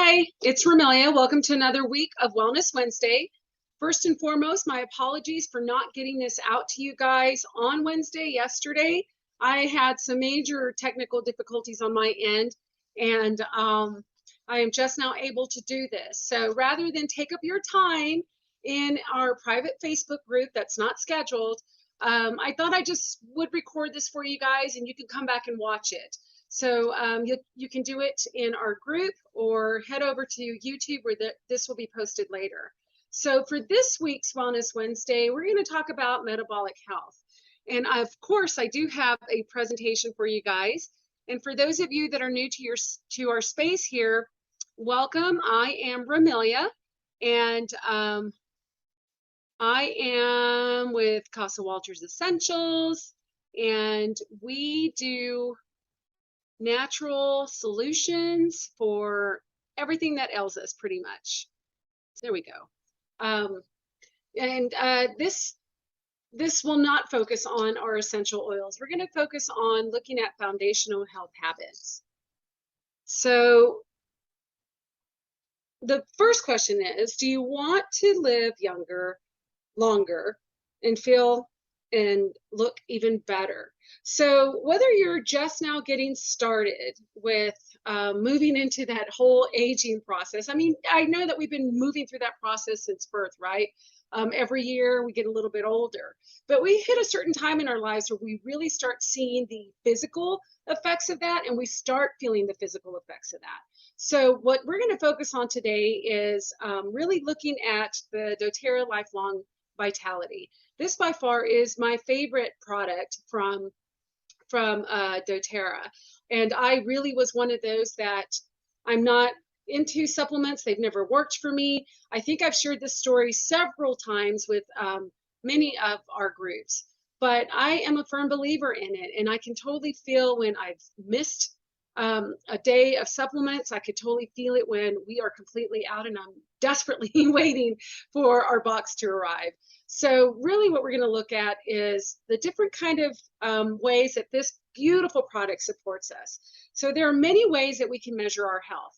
Hi, it's Romelia. Welcome to another week of Wellness Wednesday. First and foremost, my apologies for not getting this out to you guys on Wednesday yesterday. I had some major technical difficulties on my end, and I am just now able to do this. So rather than take up your time in our private Facebook group that's not scheduled, I thought I just would record this for you guys and you can come back and watch it. So you can do it in our group or head over to YouTube where this will be posted later. So for this week's Wellness Wednesday, we're going to talk about metabolic health. And of course, I do have a presentation for you guys. And for those of you that are new to our space here, welcome. I am Romelia, and I am with Casa Walters Essentials, and we do natural solutions for everything that ails us, pretty much. There we go. This will not focus on our essential oils. We're going to focus on looking at foundational health habits. So the first question is, do you want to live younger, longer, and feel and look even better? So whether you're just now getting started with moving into that whole aging process, I mean, I know that we've been moving through that process since birth, right? Every year we get a little bit older, but we hit a certain time in our lives where we really start seeing the physical effects of that, and we start feeling the physical effects of that. So what we're going to focus on today is really looking at the doTERRA Lifelong Vitality. This by far is my favorite product from doTERRA. And I really was one of those that I'm not into supplements. They've never worked for me. I think I've shared this story several times with many of our groups, but I am a firm believer in it. And I can totally feel when I've missed a day of supplements. I could totally feel it when we are completely out and I'm desperately waiting for our box to arrive. So really what we're going to look at is the different kind of ways that this beautiful product supports us. So there are many ways that we can measure our health.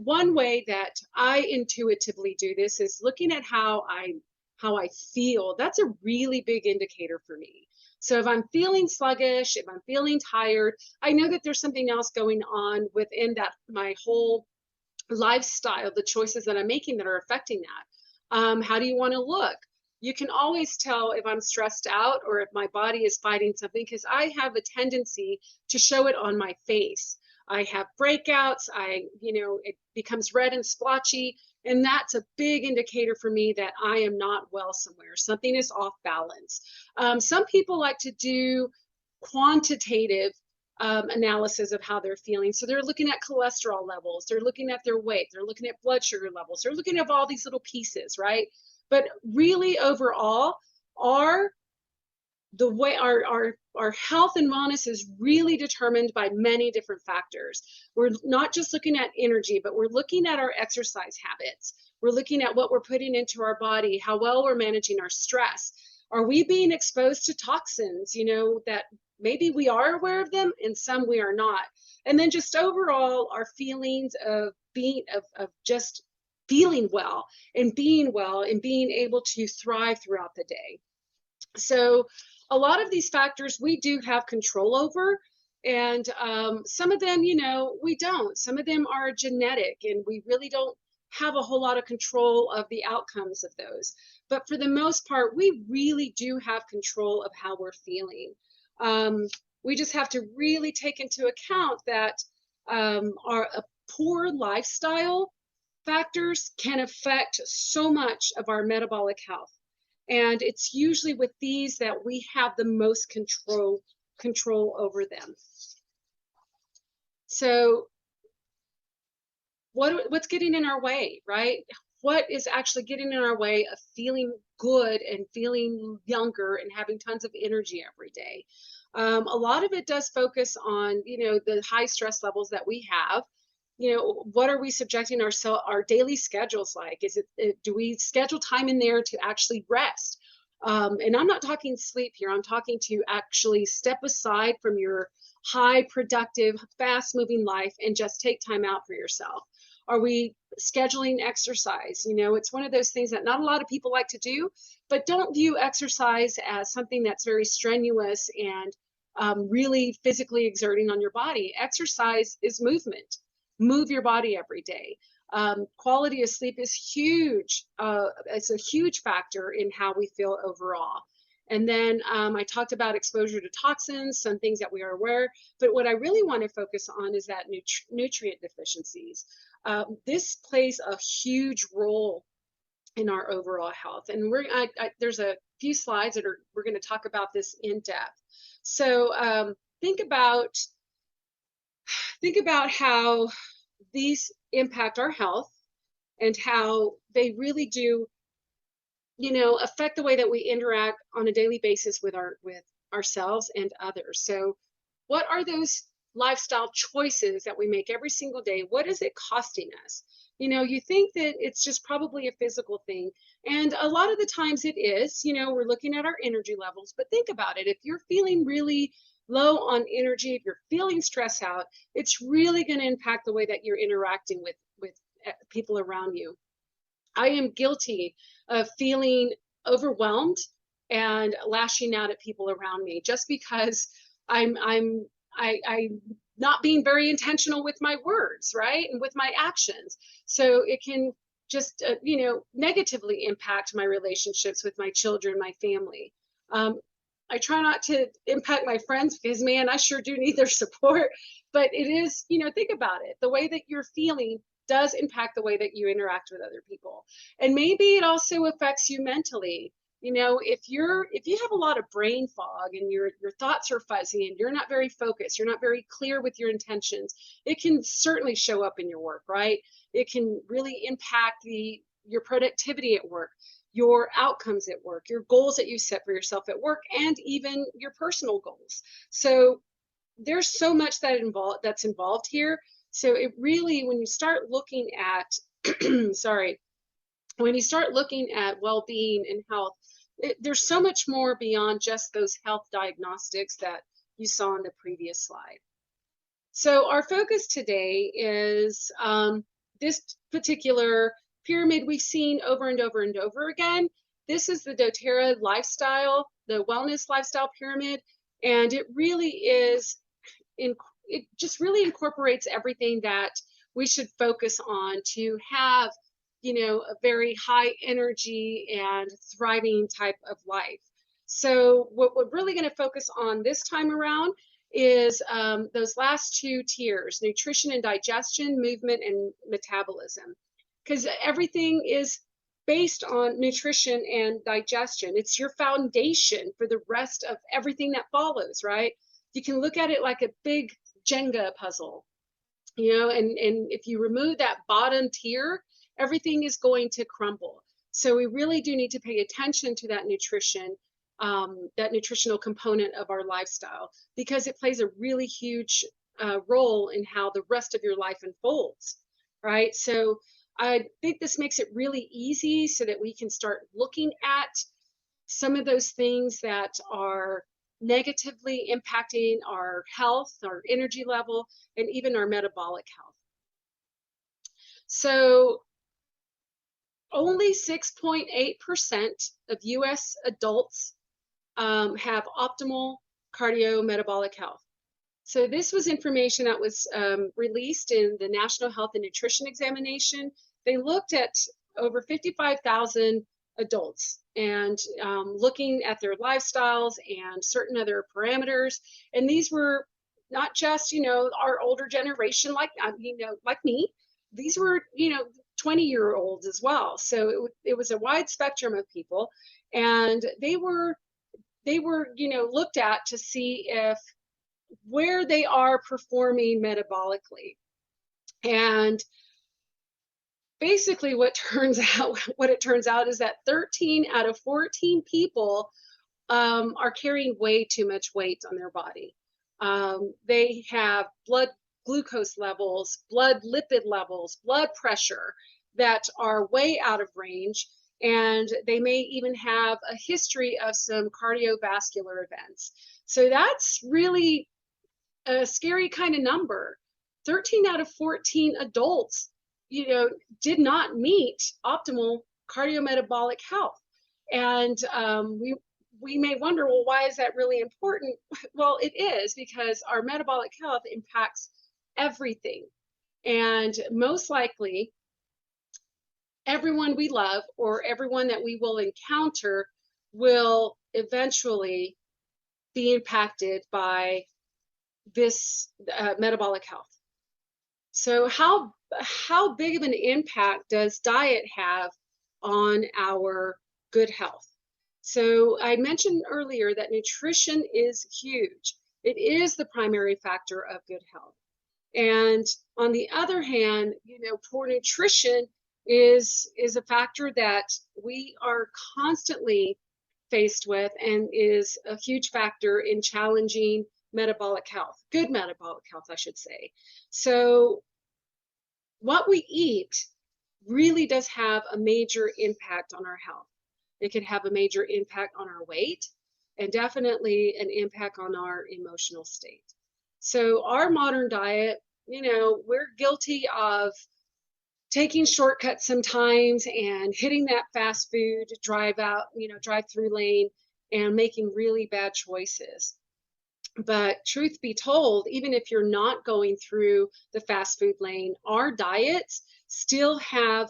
One way that I intuitively do this is looking at how I feel. That's a really big indicator for me. So if I'm feeling sluggish, if I'm feeling tired, I know that there's something else going on within that, my whole lifestyle, the choices that I'm making that are affecting that. How do you want to look? You can always tell if I'm stressed out or if my body is fighting something, because I have a tendency to show it on my face. I have breakouts, it becomes red and splotchy, and that's a big indicator for me that I am not well somewhere. Something is off balance. Some people like to do quantitative analysis of how they're feeling. So they're looking at cholesterol levels, they're looking at their weight, they're looking at blood sugar levels, they're looking at all these little pieces, right? But really overall, our health and wellness is really determined by many different factors. We're not just looking at energy, but we're looking at our exercise habits. We're looking at what we're putting into our body, how well we're managing our stress. Are we being exposed to toxins, that maybe we are aware of them and some we are not? And then just overall, our feelings of just feeling well and being able to thrive throughout the day. So a lot of these factors we do have control over, and some of them, we don't. Some of them are genetic, and we really don't have a whole lot of control of the outcomes of those. But for the most part, we really do have control of how we're feeling. We just have to really take into account that our poor lifestyle factors can affect so much of our metabolic health. And it's usually with these that we have the most control over them. So what's getting in our way, right? What is actually getting in our way of feeling good and feeling younger and having tons of energy every day? A lot of it does focus on, the high stress levels that we have. What are we subjecting our daily schedules like? Do we schedule time in there to actually rest? And I'm not talking sleep here. I'm talking to actually step aside from your high productive, fast moving life and just take time out for yourself. Are we scheduling exercise? You know, it's one of those things that not a lot of people like to do, but don't view exercise as something that's very strenuous and really physically exerting on your body. Exercise is movement. Move your body every day. Quality of sleep is huge. It's a huge factor in how we feel overall. And then I talked about exposure to toxins, some things that we are aware, but what I really want to focus on is that nutrient deficiencies. This plays a huge role in our overall health. And there's a few slides that we're going to talk about this in depth. So think about how these impact our health and how they really do, affect the way that we interact on a daily basis with ourselves and others. So what are those lifestyle choices that we make every single day? What is it costing us? You think that it's just probably a physical thing. And a lot of the times it is, we're looking at our energy levels, but think about it. If you're feeling really low on energy, if you're feeling stressed out, it's really going to impact the way that you're interacting with people around you. I am guilty of feeling overwhelmed and lashing out at people around me just because I'm not being very intentional with my words, right? And with my actions. So it can just, negatively impact my relationships with my children, my family. I try not to impact my friends because, man, I sure do need their support. But it is, think about it. The way that you're feeling does impact the way that you interact with other people. And maybe it also affects you mentally. If you have a lot of brain fog and your thoughts are fuzzy and you're not very focused, you're not very clear with your intentions, it can certainly show up in your work, right? It can really impact your productivity at work, your outcomes at work, your goals that you set for yourself at work, and even your personal goals. So there's so much that's involved here. So it really, when you start looking at, when you start looking at well-being and health, there's so much more beyond just those health diagnostics that you saw on the previous slide. So our focus today is this particular pyramid we've seen over and over and over again. This is the doTERRA lifestyle, the wellness lifestyle pyramid, and it really is it just really incorporates everything that we should focus on to have, a very high energy and thriving type of life. So what we're really going to focus on this time around is those last two tiers: nutrition and digestion, movement and metabolism, because everything is based on nutrition and digestion. It's your foundation for the rest of everything that follows, right? You can look at it like a big Jenga puzzle, and if you remove that bottom tier, everything is going to crumble. So we really do need to pay attention to that nutrition, that nutritional component of our lifestyle, because it plays a really huge role in how the rest of your life unfolds, right? So I think this makes it really easy so that we can start looking at some of those things that are negatively impacting our health, our energy level, and even our metabolic health. So only 6.8% of US adults have optimal cardiometabolic health. So this was information that was released in the National Health and Nutrition Examination. They looked at over 55,000 adults and looking at their lifestyles and certain other parameters. And these were not just, our older generation, like me. These were, 20-year-olds as well. So it was a wide spectrum of people, and they were, looked at to see where they are performing metabolically. And basically what it turns out is that 13 out of 14 people are carrying way too much weight on their body. They have blood glucose levels, blood lipid levels, blood pressure that are way out of range, and they may even have a history of some cardiovascular events. So that's really a scary kind of number. 13 out of 14 adults, did not meet optimal cardiometabolic health. And we may wonder, well, why is that really important? Well, it is, because our metabolic health impacts everything. And most likely, everyone we love or everyone that we will encounter will eventually be impacted by this metabolic health. So how big of an impact does diet have on our good health? So I mentioned earlier that nutrition is huge. It is the primary factor of good health. And on the other hand, poor nutrition is a factor that we are constantly faced with, and is a huge factor in challenging metabolic health, good metabolic health, I should say. So what we eat really does have a major impact on our health. It can have a major impact on our weight, and definitely an impact on our emotional state. So our modern diet, we're guilty of taking shortcuts sometimes and hitting that fast food drive-through lane and making really bad choices. But truth be told, even if you're not going through the fast food lane, our diets still have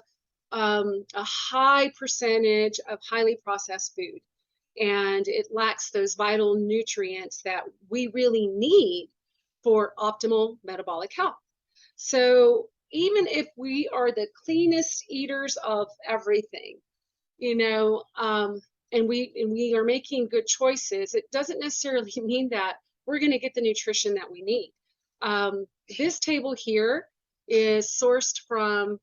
a high percentage of highly processed food, and it lacks those vital nutrients that we really need for optimal metabolic health. So even if we are the cleanest eaters of everything, and we are making good choices, it doesn't necessarily mean that we're going to get the nutrition that we need. This table here is sourced from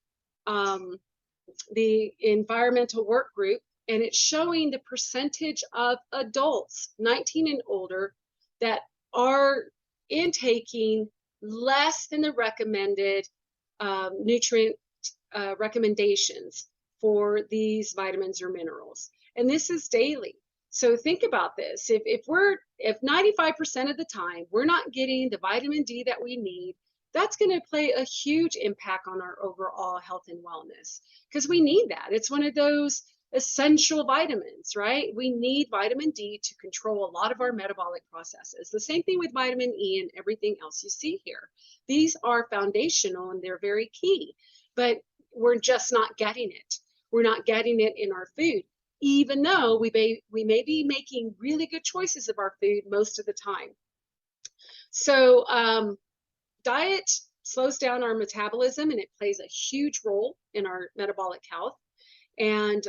the environmental work group, and it's showing the percentage of adults 19 and older that are intaking less than the recommended nutrient recommendations for these vitamins or minerals. And this is daily. So think about this. If 95% of the time we're not getting the vitamin D that we need, that's going to play a huge impact on our overall health and wellness, because we need that. It's one of those essential vitamins, right? We need vitamin D to control a lot of our metabolic processes. The same thing with vitamin E and everything else you see here. These are foundational and they're very key, but we're just not getting it. We're not getting it in our food, even though we may be making really good choices of our food most of the time. So diet slows down our metabolism, and it plays a huge role in our metabolic health. And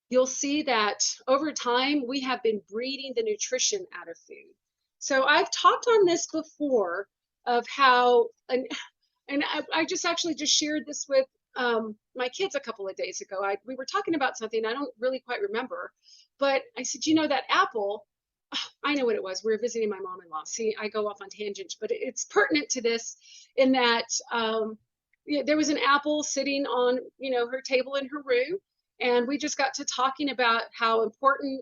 you'll see that over time, we have been breeding the nutrition out of food. So I've talked on this before of how, and I just shared this with my kids a couple of days ago. We were talking about something I don't really quite remember, but I said, that apple, I know what it was. We were visiting my mom-in-law. See, I go off on tangents, but it's pertinent to this in that there was an apple sitting on, her table in her room, and we just got to talking about how important,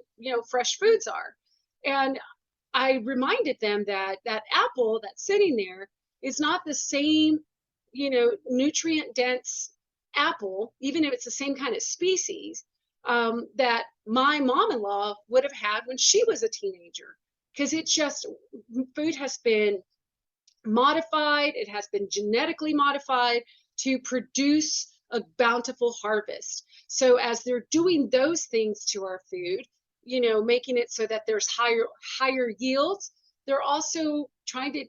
fresh foods are. And I reminded them that that apple that's sitting there is not the same, nutrient dense apple, even if it's the same kind of species, that my mom-in-law would have had when she was a teenager, because food has been modified. It has been genetically modified to produce a bountiful harvest. So as they're doing those things to our food, making it so that there's higher yields, they're also trying to,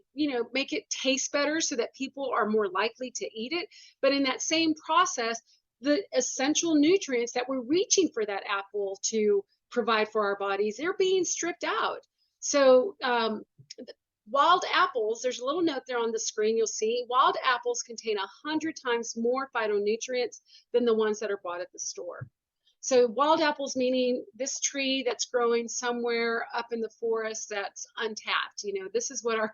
make it taste better so that people are more likely to eat it. But in that same process, the essential nutrients that we're reaching for that apple to provide for our bodies, they're being stripped out. So wild apples, there's a little note there on the screen, you'll see, wild apples contain 100 times more phytonutrients than the ones that are bought at the store. So wild apples, meaning this tree that's growing somewhere up in the forest that's untapped. This is what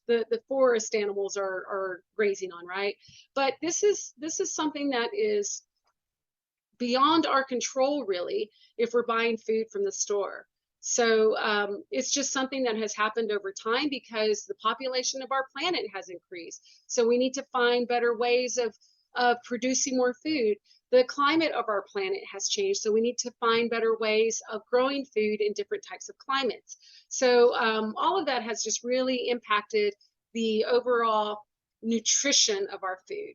the forest animals are grazing on, right? But this is something that is beyond our control, really, if we're buying food from the store. So it's just something that has happened over time because the population of our planet has increased. So we need to find better ways of producing more food. The climate of our planet has changed, so we need to find better ways of growing food in different types of climates. So all of that has just really impacted the overall nutrition of our food.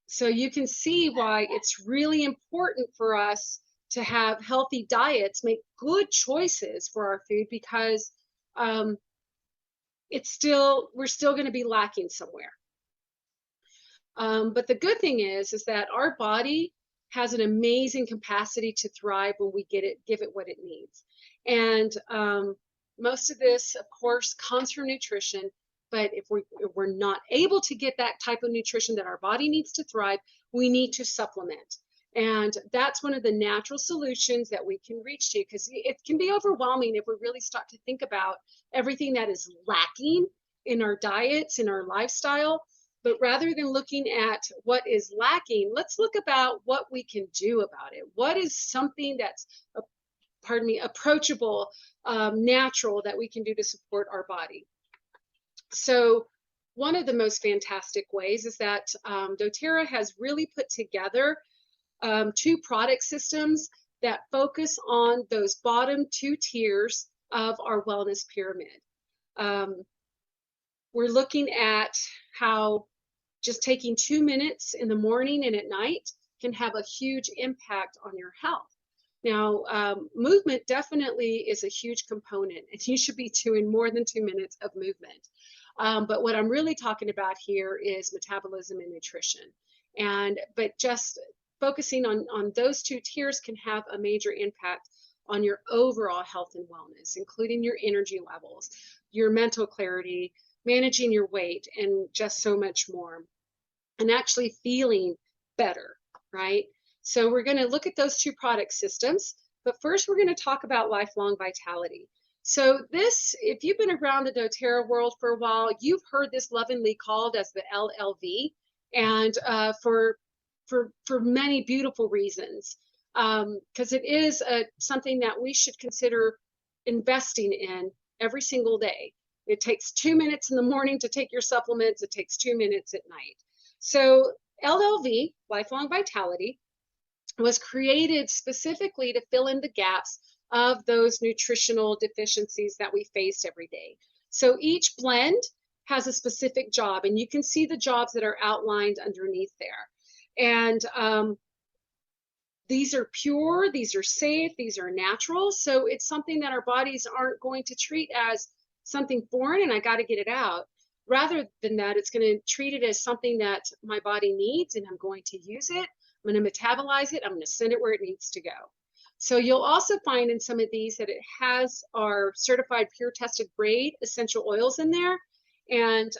So you can see why it's really important for us to have healthy diets, make good choices for our food, because we're still going to be lacking somewhere. But the good thing is that our body has an amazing capacity to thrive when we give it what it needs. And most of this, of course, comes from nutrition. But if we're not able to get that type of nutrition that our body needs to thrive, we need to supplement. And that's one of the natural solutions that we can reach to, because it can be overwhelming if we really start to think about everything that is lacking in our diets, in our lifestyle. But rather than looking at what is lacking, let's look about what we can do about it. What is something that's, approachable, natural, that we can do to support our body? So one of the most fantastic ways is that doTERRA has really put together 2 product systems that focus on those bottom 2 tiers of our wellness pyramid. We're looking at how just taking 2 minutes in the morning and at night can have a huge impact on your health. Now, movement definitely is a huge component, and you should be doing more than 2 minutes of movement. But what I'm really talking about here is metabolism and nutrition. But just focusing on those 2 tiers can have a major impact on your overall health and wellness, including your energy levels, your mental clarity, managing your weight, and just so much more, and actually feeling better, right? So we're going to look at those 2 product systems, but first we're going to talk about lifelong vitality. So this, if you've been around the doTERRA world for a while, you've heard this lovingly called as the LLV, and for many beautiful reasons, because it is something that we should consider investing in every single day. It takes 2 minutes in the morning to take your supplements. It takes 2 minutes at night. So LLV, Lifelong Vitality, was created specifically to fill in the gaps of those nutritional deficiencies that we face every day. So each blend has a specific job, and you can see the jobs that are outlined underneath there. And these are pure, these are safe, these are natural. So it's something that our bodies aren't going to treat as something foreign and I got to get it out. Rather than that, it's going to treat it as something that my body needs, and I'm going to use it. I'm going to metabolize it. I'm going to send it where it needs to go. So you'll also find in some of these that it has our certified pure tested grade essential oils in there. And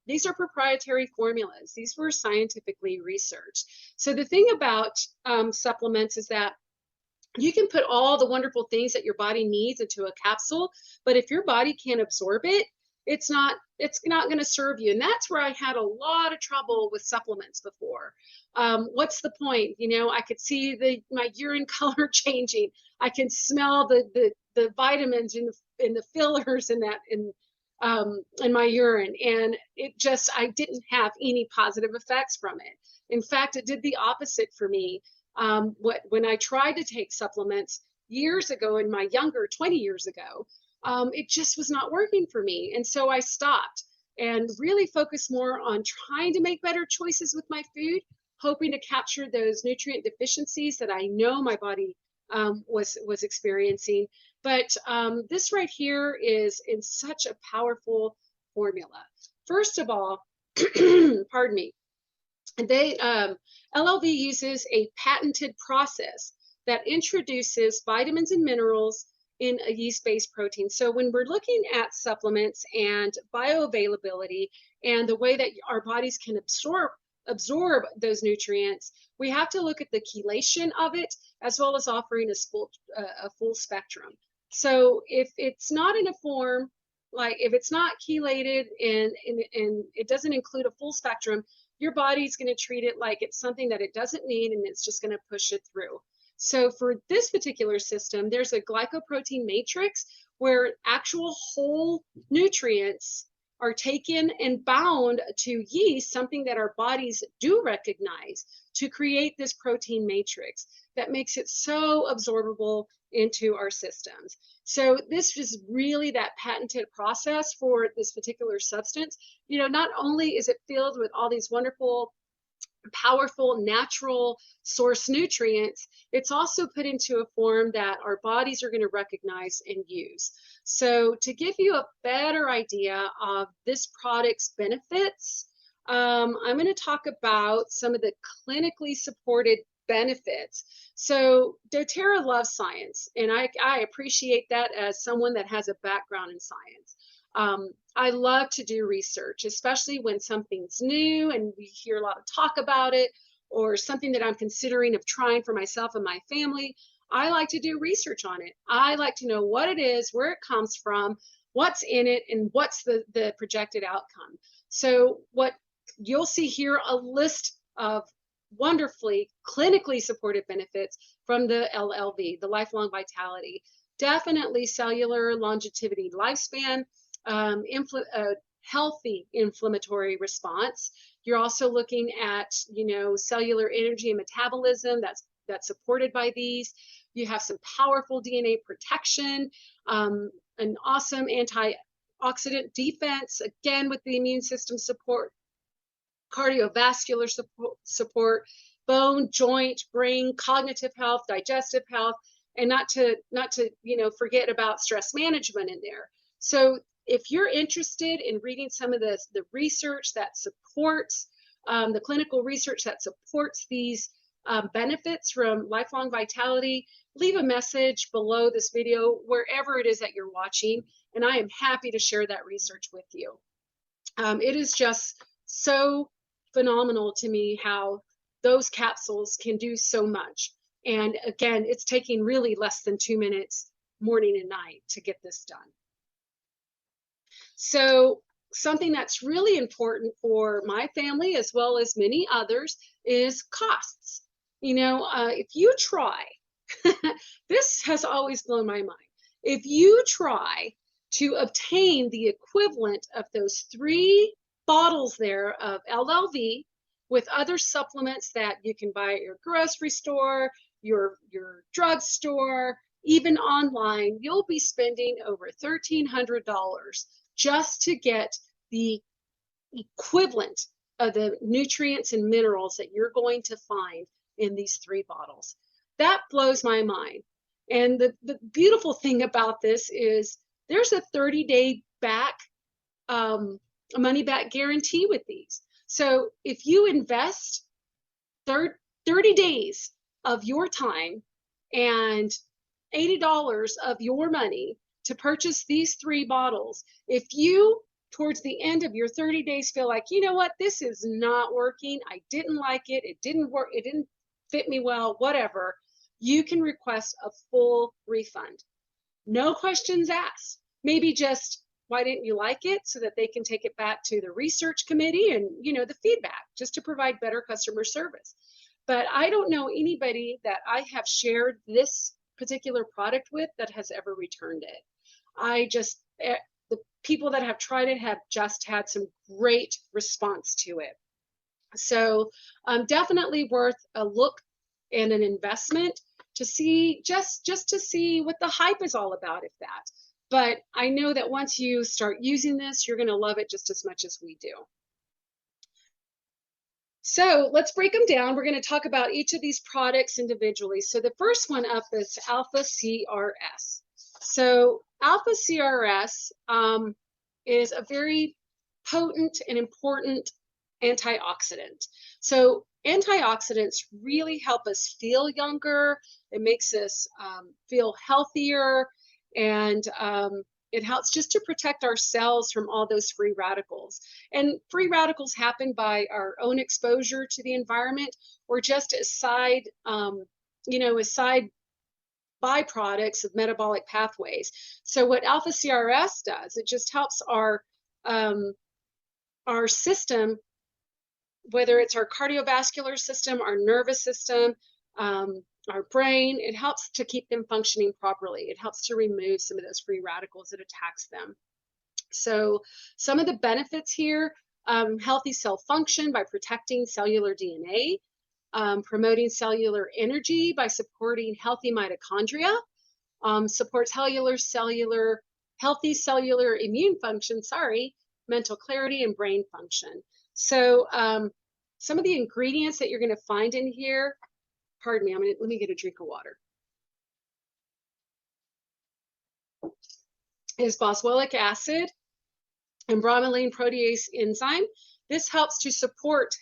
these are proprietary formulas. These were scientifically researched. So the thing about supplements is that you can put all the wonderful things that your body needs into a capsule, but if your body can't absorb it, it's not going to serve you. And that's where I had a lot of trouble with supplements before. What's the point? You know, I could see my urine color changing. I can smell the vitamins in the fillers in my urine, and I didn't have any positive effects from it. In fact, it did the opposite for me. When I tried to take supplements years ago, in my younger 20 years ago, it just was not working for me. And so I stopped and really focused more on trying to make better choices with my food, hoping to capture those nutrient deficiencies that I know my body was experiencing. But this right here is in such a powerful formula. First of all, pardon me, LLV uses a patented process that introduces vitamins and minerals in a yeast-based protein. So when we're looking at supplements and bioavailability and the way that our bodies can absorb those nutrients, we have to look at the chelation of it, as well as offering a full spectrum. So if it's not in a form, like if it's not chelated and it doesn't include a full spectrum, your body's going to treat it like it's something that it doesn't need, and it's just going to push it through. So for this particular system, there's a glycoprotein matrix where actual whole nutrients are taken and bound to yeast, something that our bodies do recognize, to create this protein matrix that makes it so absorbable into our systems. So this is really that patented process for this particular substance. You know, not only is it filled with all these wonderful, powerful, natural source nutrients, it's also put into a form that our bodies are going to recognize and use. So to give you a better idea of this product's benefits, I'm going to talk about some of the clinically supported benefits. So doTERRA loves science, and I appreciate that as someone that has a background in science. I love to do research, especially when something's new and we hear a lot of talk about it, or something that I'm considering of trying for myself and my family. I like to do research on it. I like to know what it is, where it comes from, what's in it, and what's the projected outcome. So what you'll see here, a list of wonderfully clinically supported benefits from the LLV, the lifelong vitality. Definitely cellular longevity, lifespan, healthy inflammatory response. You're also looking at, you know, cellular energy and metabolism that's supported by these. You have some powerful DNA protection, an awesome antioxidant defense, again with the immune system support, cardiovascular support, bone, joint, brain, cognitive health, digestive health, and not to you know, forget about stress management in there. So if you're interested in reading some of the research that supports the clinical research that supports these benefits from lifelong vitality, leave a message below this video wherever it is that you're watching, and I am happy to share that research with you. It is just so phenomenal to me how those capsules can do so much. And again, it's taking really less than 2 minutes morning and night to get this done. So something that's really important for my family, as well as many others, is costs. You know, if you try, this has always blown my mind. If you try to obtain the equivalent of those 3 bottles there of LLV with other supplements that you can buy at your grocery store, your drugstore, even online, you'll be spending over $1,300 just to get the equivalent of the nutrients and minerals that you're going to find in these 3 bottles. That blows my mind. And the beautiful thing about this is there's a 30-day money back guarantee with these. So if you invest 30 days of your time and $80 of your money to purchase these 3 bottles, if you towards the end of your 30 days feel like, you know what, this is not working, I didn't like it, it didn't work, it didn't fit me well, whatever, you can request a full refund. No questions asked. Maybe just, why didn't you like it, so that they can take it back to the research committee and, you know, the feedback, just to provide better customer service. But I don't know anybody that I have shared this particular product with that has ever returned it. The people that have tried it have just had some great response to it. So definitely worth a look and an investment to see, just to see what the hype is all about, if that. But I know that once you start using this, you're going to love it just as much as we do. So let's break them down. We're going to talk about each of these products individually. So the first one up is Alpha CRS. So Alpha CRS is a very potent and important antioxidant. So antioxidants really help us feel younger. It makes us feel healthier, and it helps just to protect our cells from all those free radicals. And free radicals happen by our own exposure to the environment, or just as side, as side byproducts of metabolic pathways. So what Alpha CRS does, it just helps our system, whether it's our cardiovascular system, our nervous system, our brain. It helps to keep them functioning properly. It helps to remove some of those free radicals that attacks them. So some of the benefits here, healthy cell function by protecting cellular DNA, promoting cellular energy by supporting healthy mitochondria, supports healthy cellular immune function, mental clarity, and brain function. So some of the ingredients that you're going to find in here, pardon me, let me get a drink of water, is boswellic acid and bromelain protease enzyme. This helps to support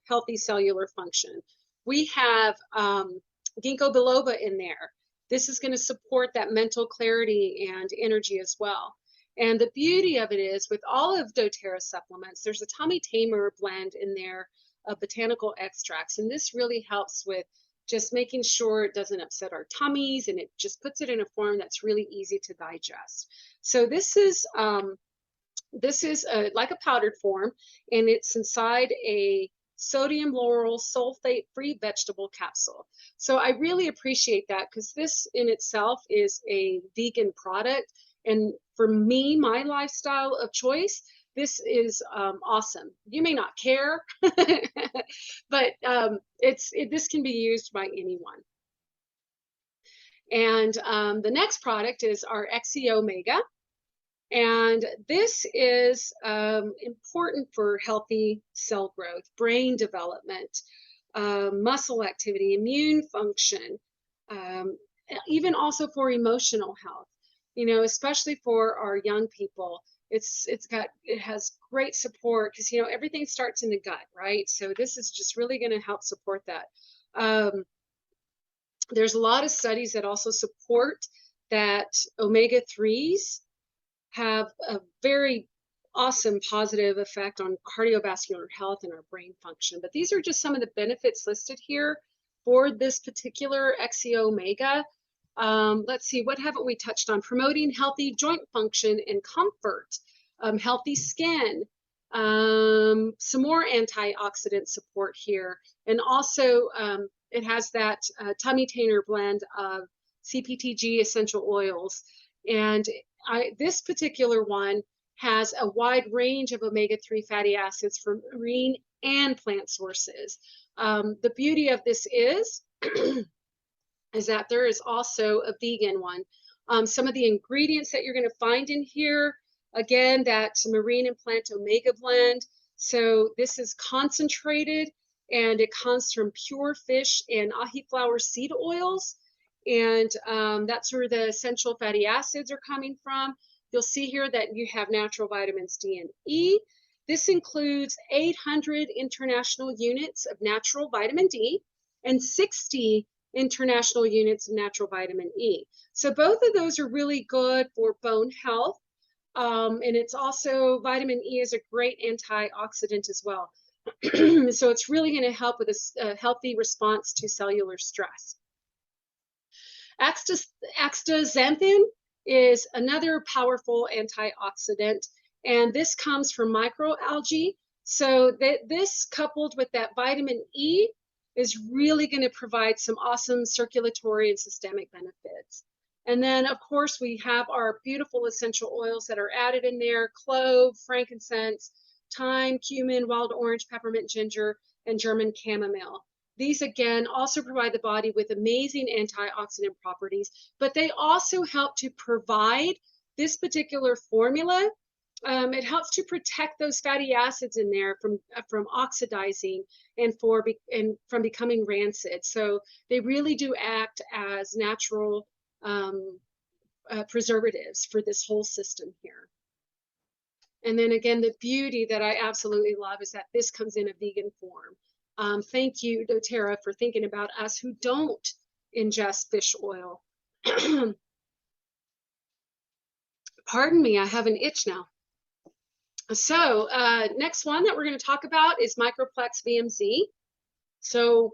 healthy cellular function. We have ginkgo biloba in there. This is going to support that mental clarity and energy as well. And the beauty of it is, with all of doTERRA supplements, there's a tummy tamer blend in there of botanical extracts. And this really helps with just making sure it doesn't upset our tummies, and it just puts it in a form that's really easy to digest. So this is like a powdered form, and it's inside a sodium lauryl sulfate-free vegetable capsule. So I really appreciate that, because this in itself is a vegan product. And for me, my lifestyle of choice, this is awesome. You may not care, but this can be used by anyone. And the next product is our XE Omega. And this is important for healthy cell growth, brain development, muscle activity, immune function, even also for emotional health, especially for our young people. It has great support, because, everything starts in the gut, right? So this is just really going to help support that. There's a lot of studies that also support that omega-3s have a very awesome positive effect on cardiovascular health and our brain function. But these are just some of the benefits listed here for this particular XE Omega. Let's see, what haven't we touched on? Promoting healthy joint function and comfort, healthy skin, some more antioxidant support here. And also it has that tummy tamer blend of CPTG essential oils. And this particular one has a wide range of omega-3 fatty acids from marine and plant sources. The beauty of this is that there is also a vegan one. Some of the ingredients that you're going to find in here, again, that marine and plant omega blend. So this is concentrated, and it comes from pure fish and ahi flower seed oils. And that's where the essential fatty acids are coming from. You'll see here that you have natural vitamins D and E. This includes 800 international units of natural vitamin D and 60 international units of natural vitamin E. So both of those are really good for bone health. And it's also, vitamin E is a great antioxidant as well. So it's really going to help with a healthy response to cellular stress. Astaxanthin is another powerful antioxidant, and this comes from microalgae. So this, coupled with that vitamin E, is really going to provide some awesome circulatory and systemic benefits. And then, of course, we have our beautiful essential oils that are added in there: clove, frankincense, thyme, cumin, wild orange, peppermint, ginger, and German chamomile. These, again, also provide the body with amazing antioxidant properties, but they also help to provide this particular formula. It helps to protect those fatty acids in there from oxidizing and from becoming rancid. So they really do act as natural preservatives for this whole system here. And then again, the beauty that I absolutely love is that this comes in a vegan form. Thank you, doTERRA, for thinking about us who don't ingest fish oil. Pardon me, I have an itch now. So next one that we're going to talk about is Microplex VMZ. So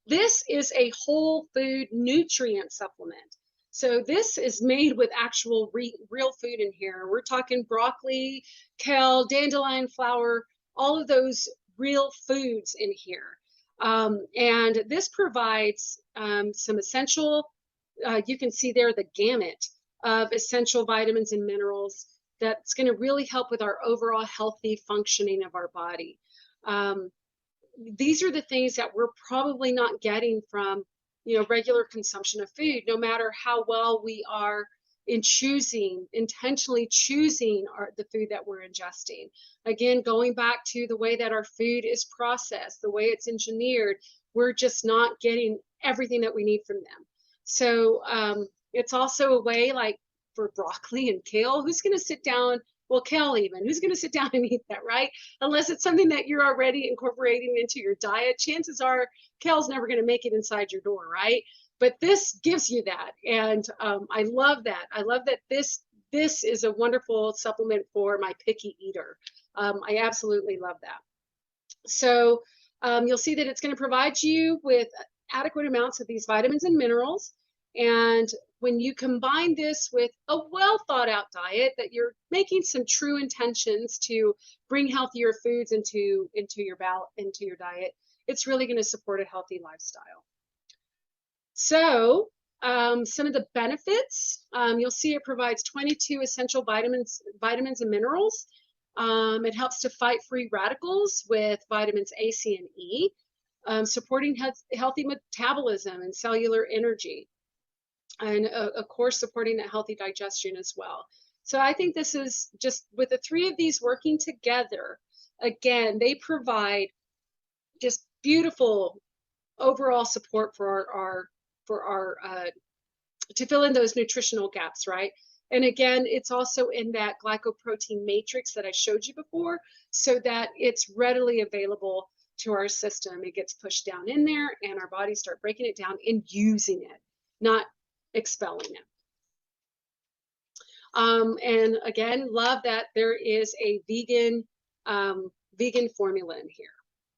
this is a whole food nutrient supplement. So this is made with actual real food in here. We're talking broccoli, kale, dandelion flower, all of those real foods in here. And this provides some essential, you can see there the gamut of essential vitamins and minerals that's going to really help with our overall healthy functioning of our body. These are the things that we're probably not getting from, regular consumption of food, no matter how well we are in intentionally choosing the food that we're ingesting. Again, going back to the way that our food is processed, the way it's engineered, we're just not getting everything that we need from them. So it's also a way, like for broccoli and kale, who's going to sit down, well, kale even, who's going to sit down and eat that, right? Unless it's something that you're already incorporating into your diet, chances are kale's never going to make it inside your door, right? But this gives you that. And I love that. I love that this is a wonderful supplement for my picky eater. I absolutely love that. So you'll see that it's going to provide you with adequate amounts of these vitamins and minerals. And when you combine this with a well thought out diet, that you're making some true intentions to bring healthier foods into your diet, it's really going to support a healthy lifestyle. So some of the benefits, you'll see it provides 22 essential vitamins and minerals. It helps to fight free radicals with vitamins A, C, and E, supporting healthy metabolism and cellular energy, and of course supporting that healthy digestion as well. So I think this is just, with the three of these working together, again, they provide just beautiful overall support for our to fill in those nutritional gaps, right? And again, it's also in that glycoprotein matrix that I showed you before, so that it's readily available to our system. It gets pushed down in there and our bodies start breaking it down and using it, not expelling it. And again, love that there is a vegan formula in here.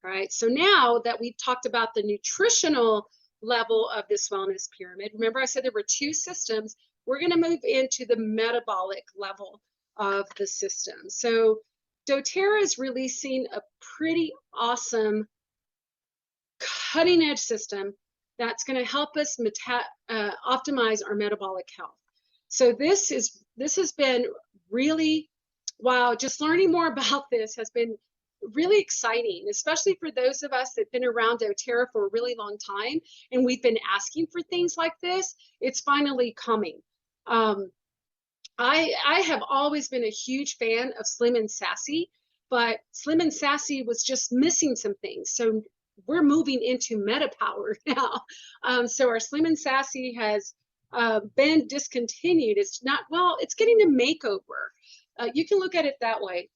All right, so now that we've talked about the nutritional level of this wellness pyramid, remember I said there were two systems, we're going to move into the metabolic level of the system. So doTERRA is releasing a pretty awesome cutting edge system that's going to help us optimize our metabolic health. So this has been really, wow, just learning more about this has been really exciting, especially for those of us that have been around doTERRA for a really long time and we've been asking for things like this. It's finally coming. I have always been a huge fan of Slim and Sassy, but Slim and Sassy was just missing some things. So we're moving into MetaPWR now. So our Slim and Sassy has been discontinued. It's not, well, it's getting a makeover. You can look at it that way.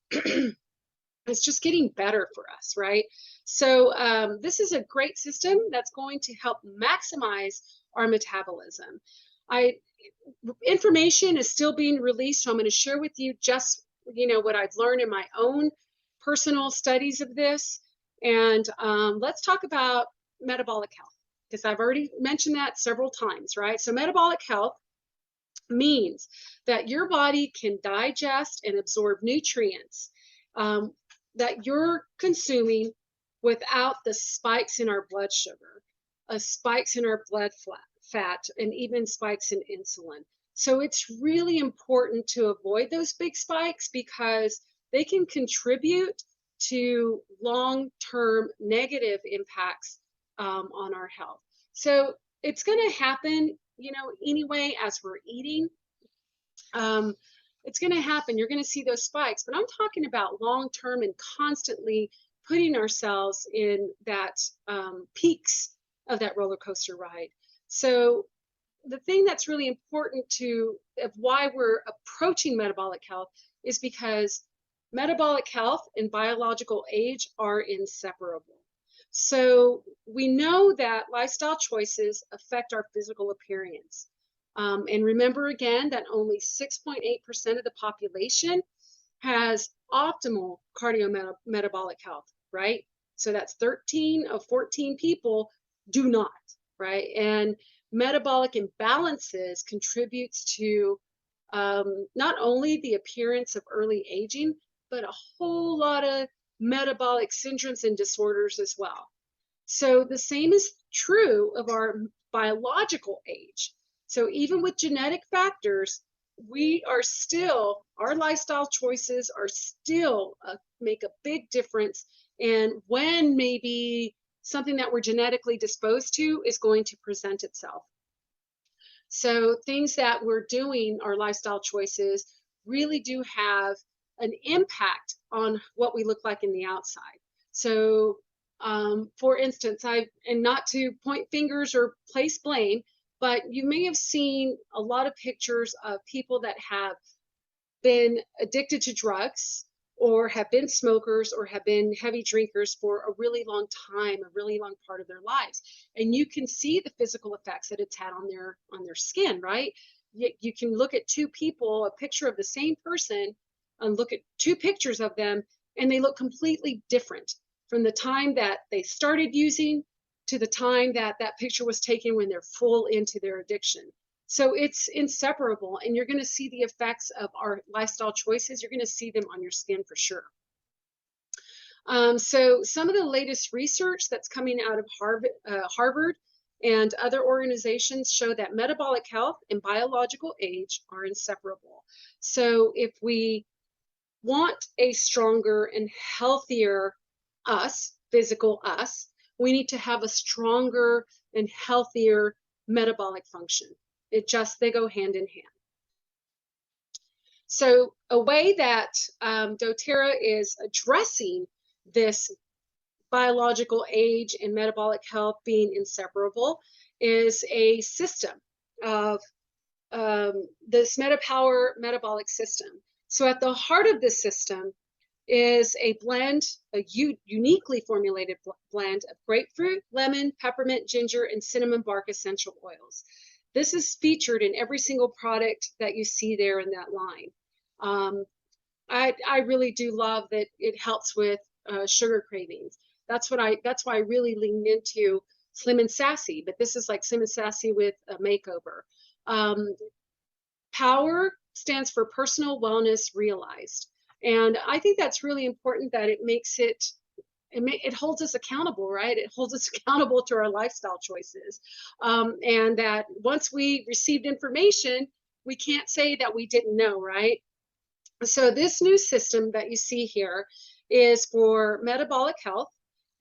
It's just getting better for us, right? So this is a great system that's going to help maximize our metabolism. Information is still being released, so I'm going to share with you just, what I've learned in my own personal studies of this. And let's talk about metabolic health, because I've already mentioned that several times, right? So metabolic health means that your body can digest and absorb nutrients that you're consuming without the spikes in our blood sugar, spikes in our blood fat, and even spikes in insulin. So it's really important to avoid those big spikes because they can contribute to long-term negative impacts on our health. So it's going to happen, anyway, as we're eating. It's going to happen. You're going to see those spikes, but I'm talking about long-term and constantly putting ourselves in that peaks of that roller coaster ride. So the thing that's really important of why we're approaching metabolic health is because metabolic health and biological age are inseparable. So we know that lifestyle choices affect our physical appearance. And remember again that only 6.8% of the population has optimal cardiometabolic health, right? So that's 13 of 14 people do not, right? And metabolic imbalances contributes to not only the appearance of early aging, but a whole lot of metabolic syndromes and disorders as well. So the same is true of our biological age. So even with genetic factors, we are still, our lifestyle choices are still make a big difference. And when maybe something that we're genetically disposed to is going to present itself. So things that we're doing, our lifestyle choices, really do have an impact on what we look like in the outside. So for instance, and not to point fingers or place blame, but you may have seen a lot of pictures of people that have been addicted to drugs or have been smokers or have been heavy drinkers for a really long time, a really long part of their lives. And you can see the physical effects that it's had on their skin, right? You can look at two people, a picture of the same person, and look at two pictures of them, and they look completely different from the time that they started using to the time that that picture was taken when they're full into their addiction. So it's inseparable, and you're going to see the effects of our lifestyle choices. You're going to see them on your skin for sure. So some of the latest research that's coming out of Harvard and other organizations show that metabolic health and biological age are inseparable. So if we want a stronger and healthier us, physical us, we need to have a stronger and healthier metabolic function. They go hand in hand. So a way that doTERRA is addressing this biological age and metabolic health being inseparable is a system of this MetaPWR metabolic system. So at the heart of this system is a blend, a uniquely formulated blend of grapefruit, lemon, peppermint, ginger, and cinnamon bark essential oils. This is featured in every single product that you see there in that line. I really do love that it helps with sugar cravings. That's why I really leaned into Slim and Sassy, but this is like Slim and Sassy with a makeover. PWR stands for Personal Wellness Realized. And I think that's really important that it makes it holds us accountable, right? It holds us accountable to our lifestyle choices. And that once we received information, we can't say that we didn't know, right? So this new system that you see here is for metabolic health,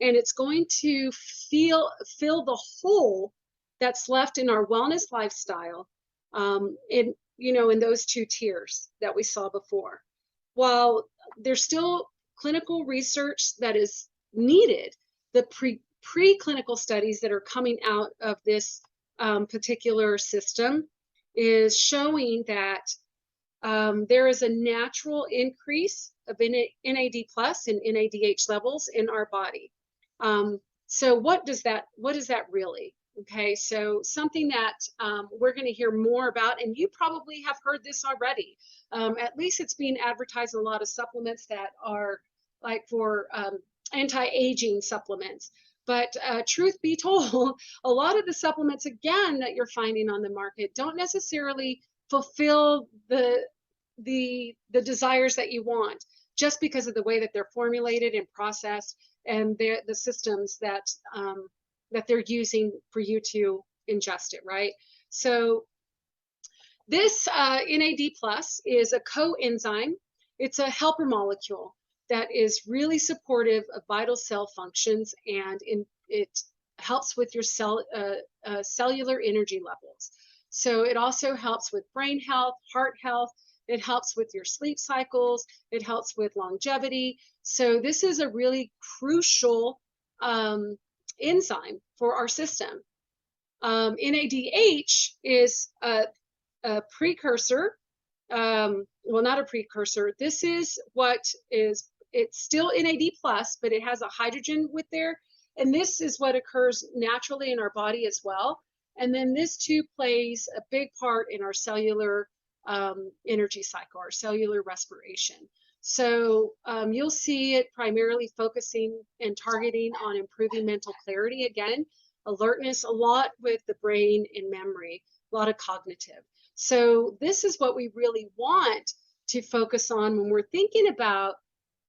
and it's going to fill the hole that's left in our wellness lifestyle in those two tiers that we saw before. While there's still clinical research that is needed, the preclinical studies that are coming out of this particular system is showing that there is a natural increase of NAD plus and NADH levels in our body. So what is that really? Okay, so something that we're going to hear more about, and you probably have heard this already. At least it's being advertised in a lot of supplements that are like for anti-aging supplements. But truth be told, a lot of the supplements, again, that you're finding on the market don't necessarily fulfill the desires that you want, just because of the way that they're formulated and processed and the systems that they're using for you to ingest it, right? So this NAD plus is a coenzyme. It's a helper molecule that is really supportive of vital cell functions, and it helps with your cellular energy levels. So it also helps with brain health, heart health. It helps with your sleep cycles. It helps with longevity. So this is a really crucial enzyme for our system. NADH is a precursor. Well, not a precursor. This is it's still NAD plus, but it has a hydrogen with there. And this is what occurs naturally in our body as well. And then this too plays a big part in our cellular energy cycle, our cellular respiration. So you'll see it primarily focusing and targeting on improving mental clarity, again, alertness, a lot with the brain and memory, a lot of cognitive. So this is what we really want to focus on when we're thinking about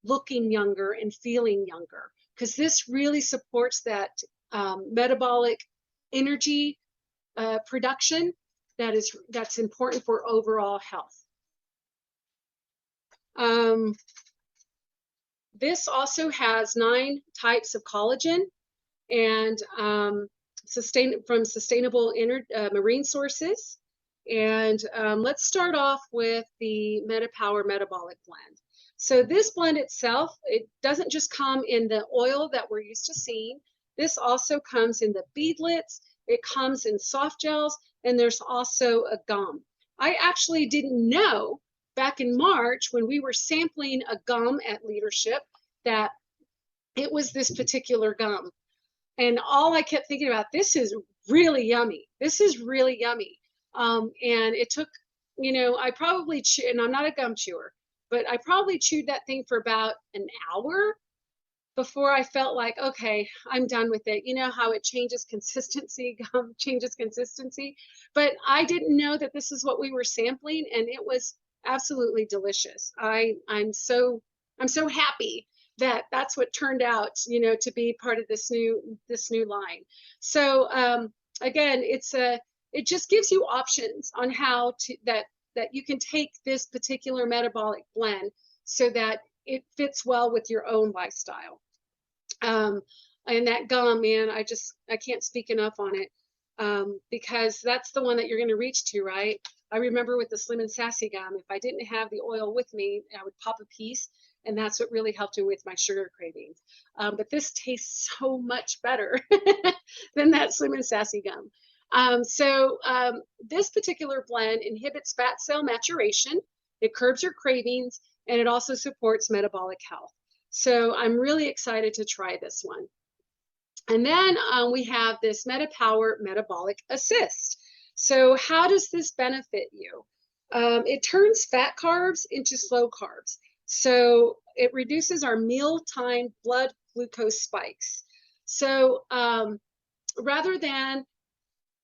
looking younger and feeling younger, because this really supports that metabolic energy production that's important for overall health. This also has 9 types of collagen and from sustainable marine sources. And let's start off with the MetaPWR Metabolic Blend. So this blend itself, it doesn't just come in the oil that we're used to seeing. This also comes in the beadlets, it comes in soft gels, and there's also a gum. I actually didn't know back in March when we were sampling a gum at Leadership that it was this particular gum. And all I kept thinking about, this is really yummy. This is really yummy. And it took, you know, I probably and I'm not a gum chewer, but I probably chewed that thing for about an hour before I felt like, okay, I'm done with it. You know how it changes consistency, gum changes consistency. But I didn't know that this is what we were sampling, and it was absolutely delicious. I'm so happy that that's what turned out, you know, to be part of this new line. So again, it just gives you options on how to that you can take this particular metabolic blend so that it fits well with your own lifestyle. And that gum, man, I can't speak enough on it, because that's the one that you're going to reach to, right? I remember with the Slim and Sassy gum, if I didn't have the oil with me, I would pop a piece, and that's what really helped me with my sugar cravings. But this tastes so much better than that Slim and Sassy gum. This particular blend inhibits fat cell maturation, it curbs your cravings, and it also supports metabolic health. So I'm really excited to try this one. And then we have this MetaPWR Metabolic Assist. So how does this benefit you? It turns fat carbs into slow carbs. So it reduces our mealtime blood glucose spikes. So rather than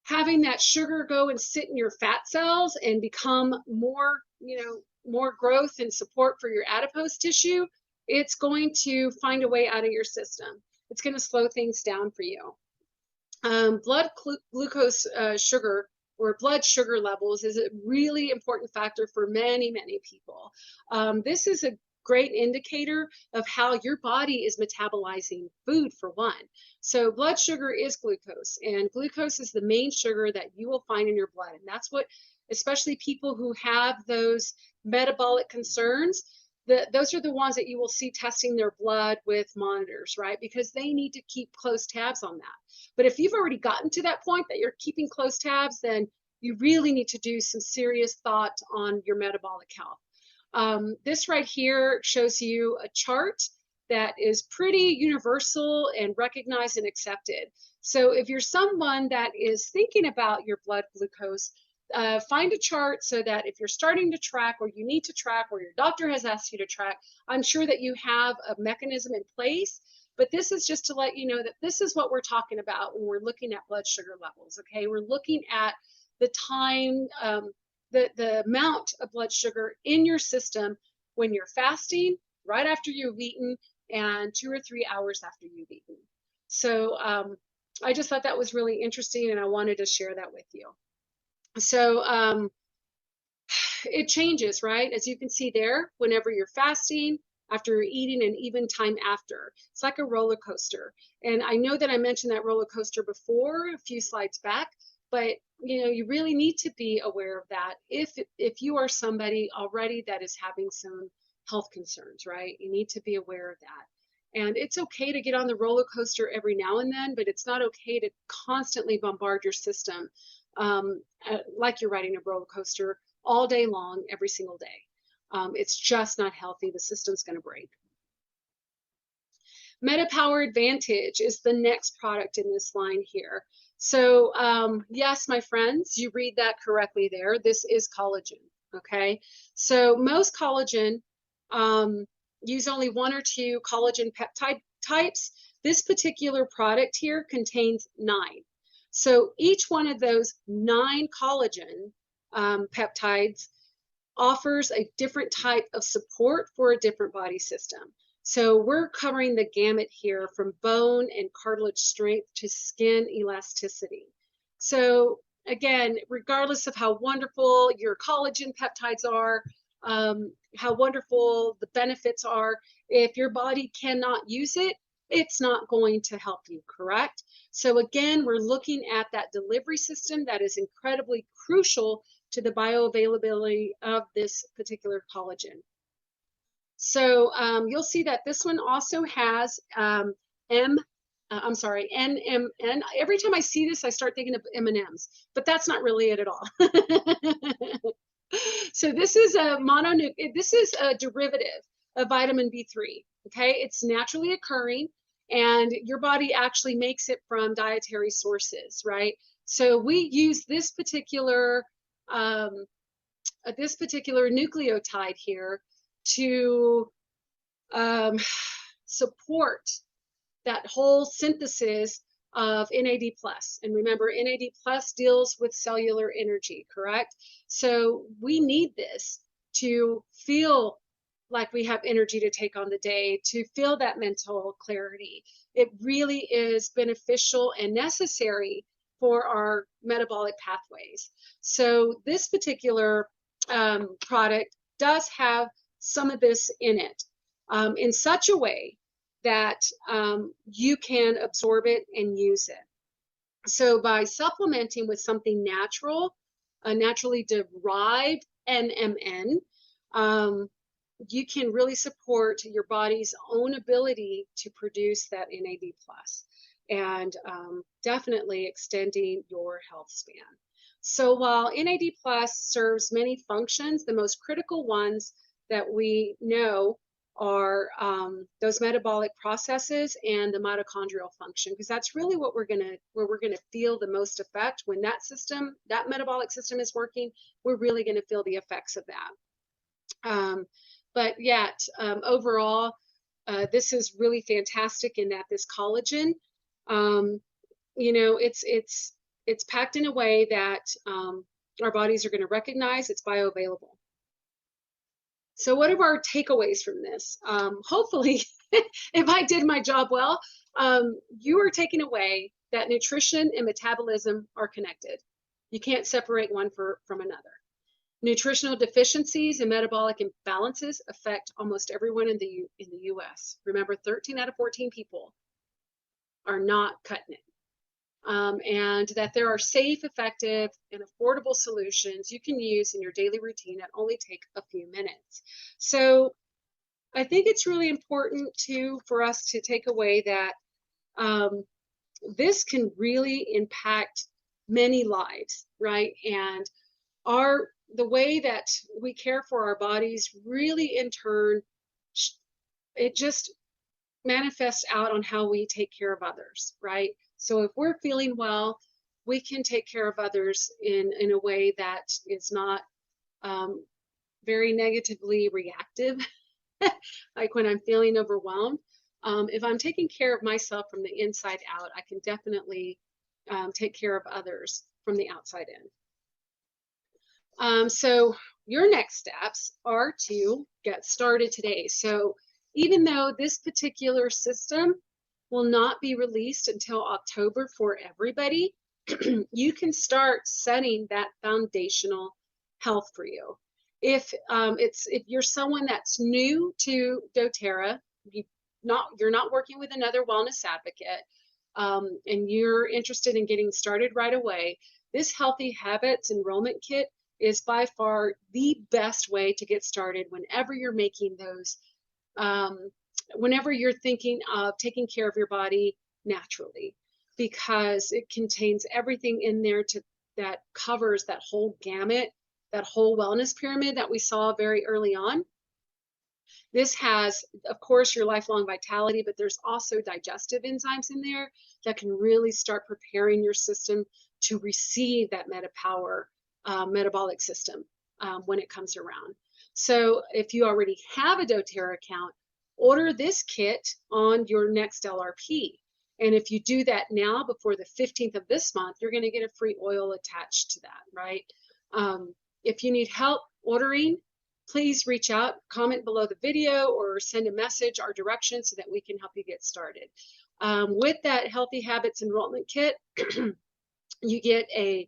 having that sugar go and sit in your fat cells and become more, you know, more growth and support for your adipose tissue, it's going to find a way out of your system. It's going to slow things down for you. Blood glucose sugar or blood sugar levels is a really important factor for many, many people. This is a great indicator of how your body is metabolizing food, for one. So blood sugar is glucose, and glucose is the main sugar that you will find in your blood. And that's what, especially people who have those metabolic concerns, those are the ones that you will see testing their blood with monitors, right? Because they need to keep close tabs on that. But if you've already gotten to that point that you're keeping close tabs, then you really need to do some serious thought on your metabolic health. This right here shows you a chart that is pretty universal and recognized and accepted. So if you're someone that is thinking about your blood glucose, find a chart so that if you're starting to track, or you need to track, or your doctor has asked you to track, I'm sure that you have a mechanism in place. But this is just to let you know that this is what we're talking about when we're looking at blood sugar levels, okay? We're looking at the time, the amount of blood sugar in your system when you're fasting, right after you've eaten, and 2 or 3 hours after you've eaten. So I just thought that was really interesting, and I wanted to share that with you. So it changes, right? As you can see there, whenever you're fasting, after you're eating, and even time after. It's like a roller coaster. And I know that I mentioned that roller coaster before, a few slides back, but you know, you really need to be aware of that if you are somebody already that is having some health concerns, right? You need to be aware of that. And it's okay to get on the roller coaster every now and then, but it's not okay to constantly bombard your system like you're riding a roller coaster all day long, every single day. It's just not healthy. The system's going to break. MetaPWR Advantage is the next product in this line here. So yes, my friends, you read that correctly there. This is collagen, okay? So most collagen use only 1 or 2 collagen peptide types. This particular product here contains 9. So each one of those 9 collagen peptides offers a different type of support for a different body system. So we're covering the gamut here from bone and cartilage strength to skin elasticity. So again, regardless of how wonderful your collagen peptides are, how wonderful the benefits are, if your body cannot use it, it's not going to help you, correct? So again, we're looking at that delivery system that is incredibly crucial to the bioavailability of this particular collagen. So you'll see that this one also has NMN. Every time I see this, I start thinking of M&Ms, but that's not really it at all. So this is a derivative of vitamin B3. Okay, it's naturally occurring, and your body actually makes it from dietary sources, right? So we use this particular nucleotide here to support that whole synthesis of NAD+. And remember, NAD+ deals with cellular energy, correct? So we need this to feel like we have energy to take on the day, to feel that mental clarity. It really is beneficial and necessary for our metabolic pathways. So this particular product does have some of this in it in such a way that you can absorb it and use it. So by supplementing with something natural, a naturally derived NMN, you can really support your body's own ability to produce that NAD+, and definitely extending your health span. So while NAD+ serves many functions, the most critical ones that we know are those metabolic processes and the mitochondrial function, because that's really what where we're gonna feel the most effect. When that metabolic system is working, we're really gonna feel the effects of that. But yet, overall, this is really fantastic in that this collagen, you know, it's packed in a way that our bodies are going to recognize. It's bioavailable. So what are our takeaways from this? Hopefully, if I did my job well, you are taking away that nutrition and metabolism are connected. You can't separate one from another. Nutritional deficiencies and metabolic imbalances affect almost everyone in the U.S. Remember, 13 out of 14 people are not cutting it. And that there are safe, effective, and affordable solutions you can use in your daily routine that only take a few minutes. So I think it's really important for us to take away that this can really impact many lives, right? And the way that we care for our bodies really, in turn, it just manifests out on how we take care of others, right? So if we're feeling well, we can take care of others in a way that is not very negatively reactive, like when I'm feeling overwhelmed. If I'm taking care of myself from the inside out, I can definitely take care of others from the outside in. So your next steps are to get started today. So even though this particular system will not be released until October for everybody, you can start setting that foundational health for you. If you're someone that's new to doTERRA, you're not working with another wellness advocate, and you're interested in getting started right away, this Healthy Habits Enrollment Kit is by far the best way to get started whenever you're making those, whenever you're thinking of taking care of your body naturally, because it contains everything in there that covers that whole gamut, that whole wellness pyramid that we saw very early on. This has, of course, your lifelong vitality, but there's also digestive enzymes in there that can really start preparing your system to receive that MetaPWR metabolic system when it comes around. So if you already have a doTERRA account, order this kit on your next LRP. And if you do that now before the 15th of this month, you're going to get a free oil attached to that, right? If you need help ordering, please reach out, comment below the video, or send a message or direction so that we can help you get started. With that Healthy Habits Enrollment Kit, you get a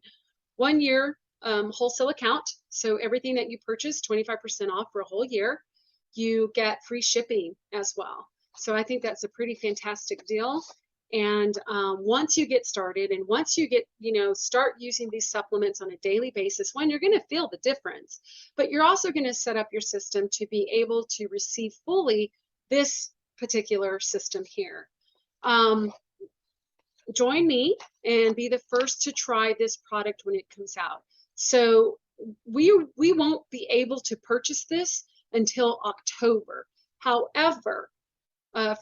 1-year wholesale account. So everything that you purchase, 25% off for a whole year. You get free shipping as well. So I think that's a pretty fantastic deal. And once you get started and once you get, start using these supplements on a daily basis, you're going to feel the difference, but you're also going to set up your system to be able to receive fully this particular system here. Join me and be the first to try this product when it comes out. So we won't be able to purchase this until October. However,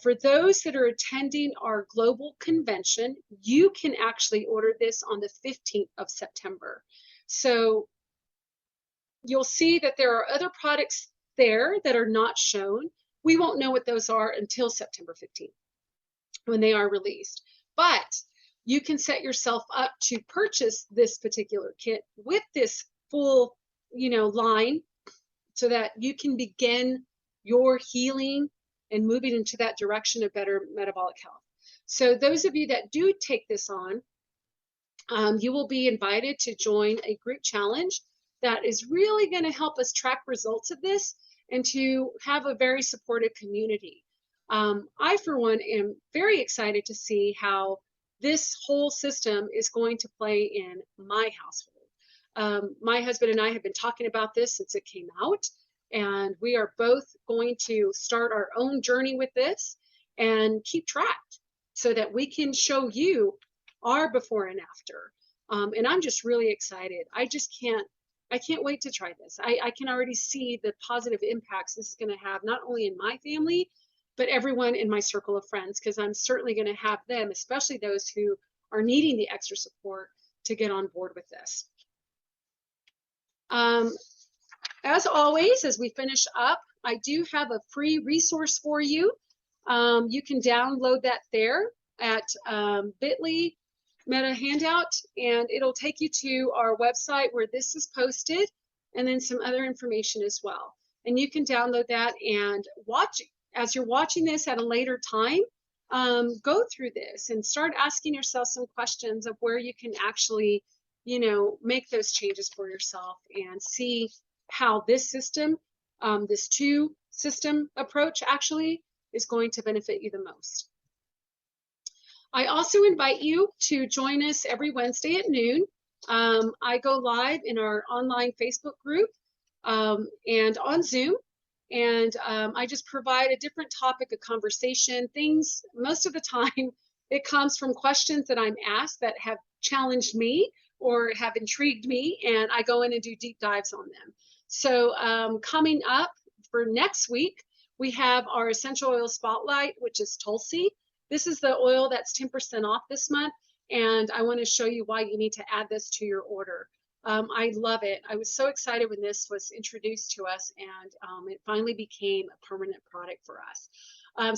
for those that are attending our global convention, you can actually order this on the 15th of September. So you'll see that there are other products there that are not shown. We won't know what those are until September 15th when they are released. But you can set yourself up to purchase this particular kit with this full, line so that you can begin your healing and moving into that direction of better metabolic health. So those of you that do take this on, you will be invited to join a group challenge that is really going to help us track results of this and to have a very supportive community. I, for one, am very excited to see how this whole system is going to play in my household. My husband and I have been talking about this since it came out, and we are both going to start our own journey with this and keep track so that we can show you our before and after. And I'm just really excited. I can't wait to try this. I can already see the positive impacts this is going to have, not only in my family, but everyone in my circle of friends, because I'm certainly going to have them, especially those who are needing the extra support, to get on board with this. As always, as we finish up, I do have a free resource for you. You can download that there at bit.ly Meta Handout, and it'll take you to our website where this is posted, and then some other information as well. And you can download that and watch it. As you're watching this at a later time, go through this and start asking yourself some questions of where you can actually, make those changes for yourself and see how this system, this two-system approach actually is going to benefit you the most. I also invite you to join us every Wednesday at noon. I go live in our online Facebook group and on Zoom. And I just provide a different topic of conversation. Things, most of the time, it comes from questions that I'm asked that have challenged me or have intrigued me, and I go in and do deep dives on them. So coming up for next week, we have our essential oil spotlight, which is Tulsi. This is the oil that's 10% off this month, and I want to show you why you need to add this to your order. I love it. I was so excited when this was introduced to us, and it finally became a permanent product for us.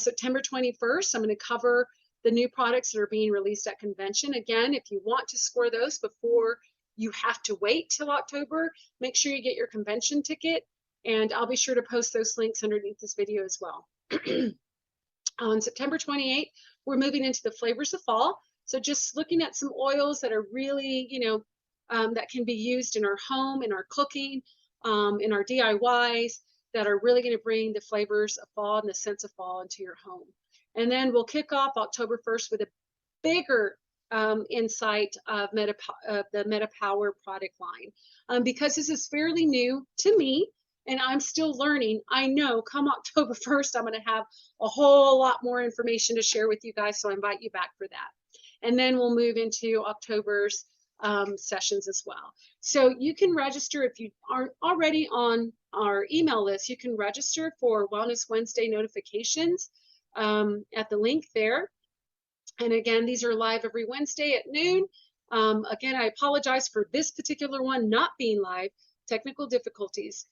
September 21st, I'm going to cover the new products that are being released at convention. Again, if you want to score those before you have to wait till October, make sure you get your convention ticket, and I'll be sure to post those links underneath this video as well. On September 28th, we're moving into the flavors of fall. So just looking at some oils that are really, that can be used in our home, in our cooking, in our DIYs, that are really going to bring the flavors of fall and the sense of fall into your home. And then we'll kick off October 1st with a bigger insight of the MetaPWR product line. Because this is fairly new to me and I'm still learning, I know come October 1st, I'm going to have a whole lot more information to share with you guys. So I invite you back for that. And then we'll move into October's sessions as well. So you can register if you aren't already on our email list. You can register for Wellness Wednesday notifications at the link there. And again, these are live every Wednesday at noon. Again, I apologize for this particular one not being live, technical difficulties,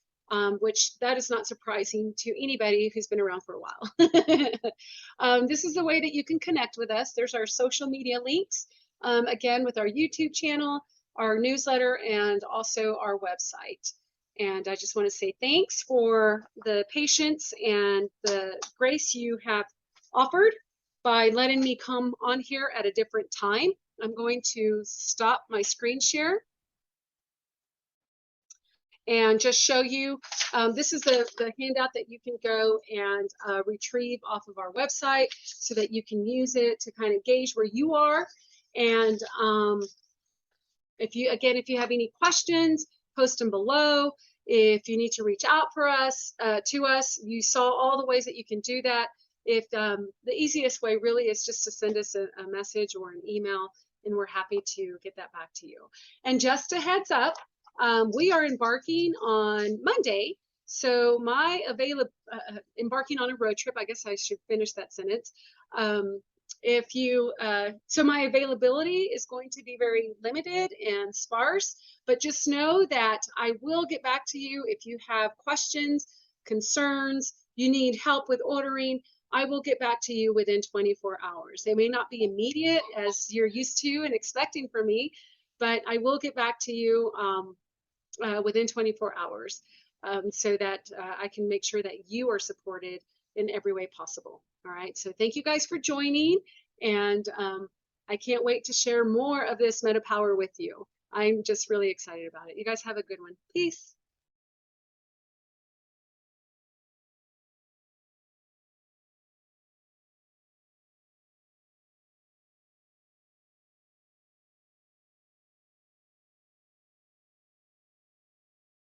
which that is not surprising to anybody who's been around for a while. This is the way that you can connect with us. There's our social media links. Again, with our YouTube channel, our newsletter, and also our website. And I just want to say thanks for the patience and the grace you have offered by letting me come on here at a different time. I'm going to stop my screen share and just show you, this is the handout that you can go and retrieve off of our website so that you can use it to kind of gauge where you are. And if you have any questions, post them below. If you need to reach out for us, to us, you saw all the ways that you can do that. If the easiest way really is just to send us a message or an email, and we're happy to get that back to you. And just a heads up, we are embarking on Monday. So my embarking on a road trip, I guess I should finish that sentence. If you, so my availability is going to be very limited and sparse, but just know that I will get back to you if you have questions, concerns, you need help with ordering. I will get back to you within 24 hours. They may not be immediate as you're used to and expecting from me, but I will get back to you within 24 hours so that I can make sure that you are supported in every way possible. All right, so thank you guys for joining, and I can't wait to share more of this MetaPWR with you. I'm just really excited about it. You guys have a good one. Peace.